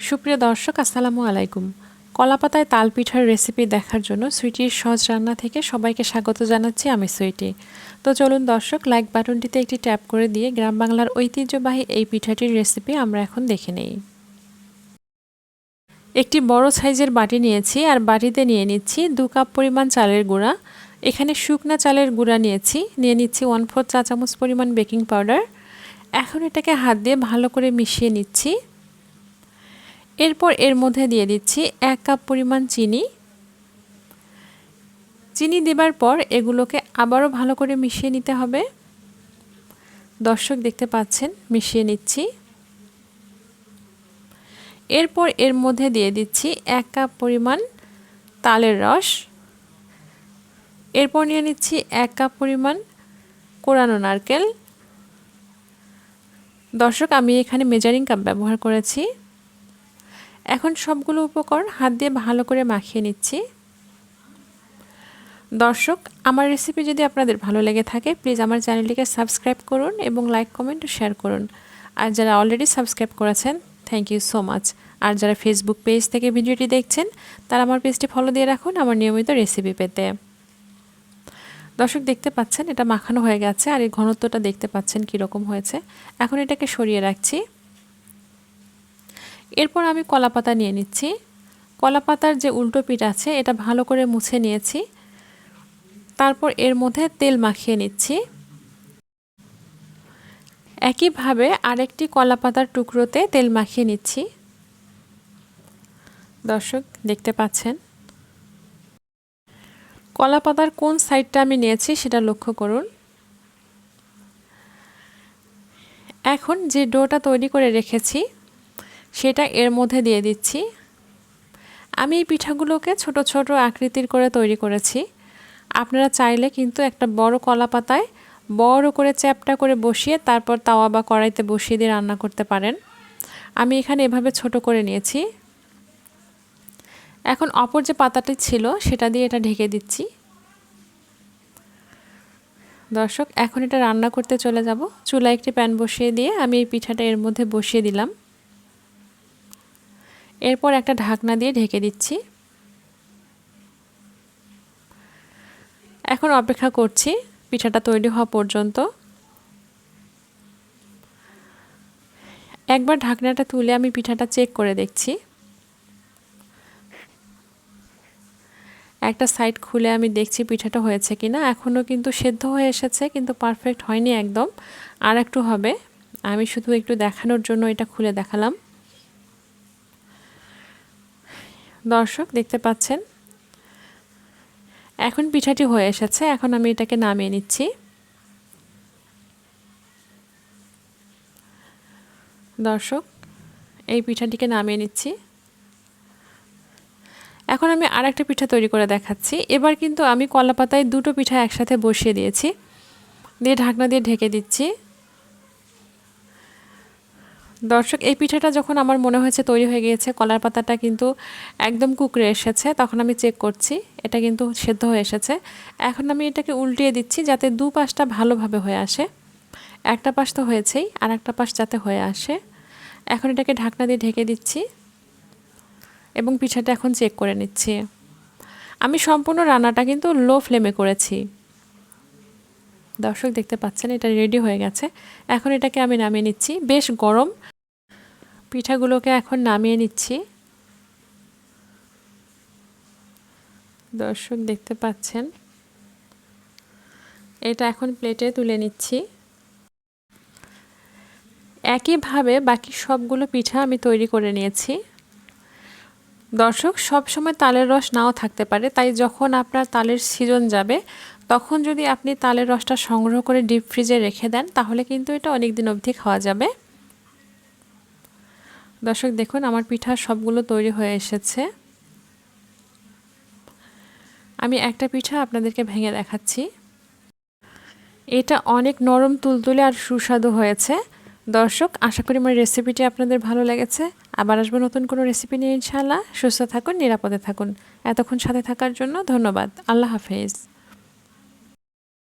সুপ্রিয় দর্শক আসসালামু আলাইকুম। কলাপাতায় তাল পিঠার রেসিপি দেখার জন্য সুইটির সহজ রান্না থেকে সবাইকে স্বাগত জানাচ্ছি আমি সুইটি। তো চলুন দর্শক, লাইক বাটনটিতে একটি ট্যাপ করে দিয়ে গ্রাম বাংলার ঐতিহ্যবাহী এই পিঠাটির রেসিপি আমরা এখন দেখে নেই। একটি বড় সাইজের বাটি নিয়েছি আর বাটিতে নিয়ে নিচ্ছি 2 কাপ পরিমাণ চালের গুঁড়া। এখানে শুকনা চালের গুঁড়া নিয়ে নিচ্ছি 1/4 চা চামচ পরিমাণ বেকিং পাউডার। এখন এটাকে হাত দিয়ে ভালো করে মিশিয়ে নিচ্ছি। এরপর এর মধ্যে দিয়ে দিচ্ছি 1 কাপ পরিমাণ চিনি। চিনি দেবার পর এগুলোকে আবারও ভালো করে মিশিয়ে নিতে হবে। দর্শক দেখতে পাচ্ছেন মিশিয়ে নিচ্ছি। এরপর এর মধ্যে দিয়ে দিচ্ছি 1 কাপ পরিমাণ তালের রস। এরপর নিয়ে নিচ্ছি 1 কাপ পরিমাণ কোরানো নারকেল। দর্শক আমি এখানে মেজারিং কাপ ব্যবহার করেছি। এখন সবগুলো উপকরণ হাত দিয়ে ভালো করে মাখিয়ে নিচ্ছি। দর্শক, আমার রেসিপি যদি আপনাদের ভালো লেগে থাকে প্লিজ আমার চ্যানেলটিকে সাবস্ক্রাইব করুন এবং লাইক কমেন্ট ও শেয়ার করুন। আর যারা অলরেডি সাবস্ক্রাইব করেছেন থ্যাংক ইউ সো মাচ। আর যারা ফেসবুক পেজ থেকে ভিডিওটি দেখছেন তারা আমার পেজটি ফলো দিয়ে রাখুন আমার নিয়মিত রেসিপি পেতে। দর্শক দেখতে পাচ্ছেন এটা মাখানো হয়ে গেছে আর এই ঘনত্বটা দেখতে পাচ্ছেন কীরকম হয়েছে। এখন এটাকে সরিয়ে রাখছি। এরপর আমি কলাপাতা নিয়ে নিচ্ছি। কলাপাতার যে উল্টো পিঠ আছে এটা ভালো করে মুছে নিয়েছি। তারপর এর মধ্যে তেল মাখিয়ে নিচ্ছি। একইভাবে আরেকটি কলাপাতার টুকরোতে তেল মাখিয়ে নিচ্ছি। দর্শক দেখতে পাচ্ছেন কলাপাতার কোন সাইডটা আমি নিয়েছি সেটা লক্ষ্য করুন। এখন যে ডোটা তৈরি করে রেখেছি সেটা এর মধ্যে দিয়ে দিচ্ছি। আমি এই পিঠাগুলোকে ছোট ছোট আকৃতির করে তৈরি করেছি। আপনারা চাইলে কিন্তু একটা বড় কলাপাতায় বড় করে চ্যাপটা করে বসিয়ে তারপর তাওয়া বা কড়াইতে বসিয়ে দিয়ে রান্না করতে পারেন। আমি এখানে এভাবে ছোট করে নিয়েছি। এখন অপর যে পাতাটি ছিল সেটা দিয়ে এটা ঢেকে দিচ্ছি। দর্শক এখন এটা রান্না করতে চলে যাব। চুলায় একটি প্যান বসিয়ে দিয়ে আমি এই পিঠাটা এর মধ্যে বসিয়ে দিলাম। এরপর একটা ঢাকনা দিয়ে ঢেকে দিচ্ছি। এখন অপেক্ষা করছি পিঠাটা তৈরি হওয়া পর্যন্ত। একবার ঢাকনাটা তুলে আমি পিঠাটা চেক করে দেখছি। একটা সাইড খুলে আমি দেখছি পিঠাটা হয়েছে কিনা। এখনও কিন্তু সেদ্ধ হয়ে এসেছে কিন্তু পারফেক্ট হয়নি একদম, আর একটু হবে। আমি শুধু একটু দেখানোর জন্য এটা খুলে দেখালাম। দর্শক দেখতে পাচ্ছেন এখন পিঠাটি হয়ে এসেছে। এখন আমি এটাকে নামিয়ে নিচ্ছি। দর্শক এই পিঠাটিকে নামিয়ে নিচ্ছি। এখন আমি আরেকটা পিঠা তৈরি করে দেখাচ্ছি। এবার কিন্তু আমি কলাপাতায় দুটো পিঠা একসাথে বসিয়ে দিয়েছি, দিয়ে ঢাকনা দিয়ে ঢেকে দিচ্ছি। দর্শক এই পিঠাটা যখন আমার মনে হয়েছে তৈরি হয়ে গিয়েছে, কলার পাতাটা কিন্তু একদম কুকড়ে এসেছে, তখন আমি চেক করছি এটা কিন্তু সেদ্ধ হয়ে এসেছে। এখন আমি এটাকে উল্টিয়ে দিচ্ছি যাতে দু পাশটা ভালোভাবে হয়ে আসে। একটা পাশ তো হয়েছেই, আর একটা পাশ যাতে হয়ে আসে। এখন এটাকে ঢাকনা দিয়ে ঢেকে দিচ্ছি এবং পিঠাটা এখন চেক করে নিচ্ছি। আমি সম্পূর্ণ রান্নাটা কিন্তু লো ফ্লেমে করেছি। দর্শক দেখতে পাচ্ছেন এটা রেডি হয়ে গেছে। এখন এটাকে আমি নামিয়ে নিচ্ছি। বেশ গরম পিঠাগুলোকে এখন নামিয়ে নিচ্ছি। দর্শক দেখতে পাচ্ছেন এটা এখন প্লেটে তুলে নিচ্ছি। একইভাবে বাকি সবগুলো পিঠা আমি তৈরি করে নিয়েছি। দর্শক সব সময় তালের রস নাও থাকতে পারে, তাই যখন আপনার তালের সিজন যাবে তখন যদি আপনি তালের রসটা সংগ্রহ করে ডিপ ফ্রিজে রেখে দেন তাহলে কিন্তু এটা অনেক দিন অবধি খাওয়া যাবে। দর্শক দেখুন আমার পিঠা সবগুলো তৈরি হয়ে এসেছে। আমি একটা পিঠা আপনাদেরকে ভেঙে দেখাচ্ছি। এটা অনেক নরম তুলতুলে আর সুস্বাদু হয়েছে। দর্শক আশা করি আমার রেসিপিটি আপনাদের ভালো লেগেছে। আবার আসবো নতুন কোনো রেসিপি নিয়ে ইনশাআল্লাহ। সুস্থ থাকুন, নিরাপদে থাকুন। এতক্ষণ সাথে থাকার জন্য ধন্যবাদ। আল্লাহ হাফেজ।